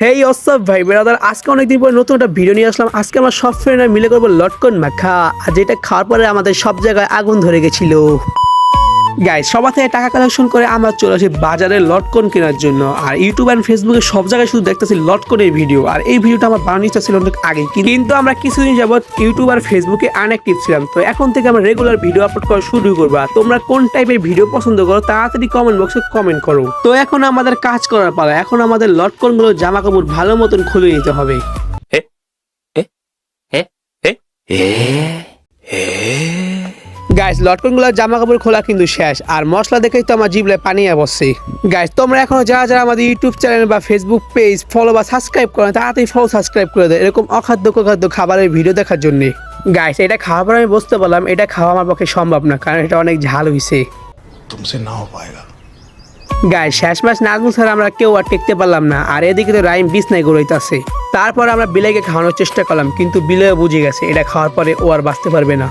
হেই WhatsApp ভাই brother, আজকে অনেকদিন পরে নতুন একটা ভিডিও নিয়ে আসলাম। আজকে আমরা সব ফ্রেন্ডরা মিলে করবো লটকন মাখা, আর যেটা খাওয়ার পরে আমাদের সব জায়গায় আগুন ধরে গেছিল। গাইস, সবার থেকে টাকা কালেকশন করে আমরা চলে আসি বাজারে লটকন কেনার জন্য। আর ইউটিউব এন্ড ফেসবুকে সব জায়গায় শুধু দেখতেছি লটকনের ভিডিও। আর এই ভিডিওটা আমার বানানোর ইচ্ছা ছিল অনেক আগে, কিন্তু আমরা কিছুদিন যাবত ইউটিউব আর ফেসবুকে আনঅ্যাক্টিভ ছিলাম। তো এখন থেকে আমরা রেগুলার ভিডিও আপলোড করা শুরু করবো। আর তোমরা কোন টাইপের ভিডিও পছন্দ করো তাড়াতাড়ি কমেন্ট বক্সে কমেন্ট করো। তো এখন আমাদের কাজ করার পালা। এখন আমাদের লটকনগুলো জামা কাপড় ভালো মতন খুলে নিতে হবে। গাইস, লটকনগুলোর জামা কাপড় খোলা কিন্তু শেষ। আর মশলা দেখেই তো আমার জিভে পানি বসছে। গাইস, তোমরা এখনো যারা যারা আমাদের ইউটিউব চ্যানেল বা ফেসবুক পেজ ফলো বা সাবস্ক্রাইব করো তাড়াতাড়ি ফলো সাবস্ক্রাইব করে দেয় এরকম অখাদ্য কুখাদ্য খাবারের ভিডিও দেখার জন্য। গাইস, এটা খাওয়ার পর আমি বুঝতে পারলাম এটা খাওয়া আমার পক্ষে সম্ভব না, কারণ এটা অনেক ঝাল হয়েছে। तुमसे ना हो पाएगा। গাইস, শেষ মাস না আগুন ছাড়া আমরা কেউ আর টেকতে পারলাম না। আর এদিকে তো রাইম বিছনায় গড়াইতেছে। তারপর আমরা বিলাইকে খাওয়ানোর চেষ্টা করলাম, কিন্তু বিলাই বুঝে গেছে এটা খাওয়ার পরে ও আর বাঁচতে পারবে না।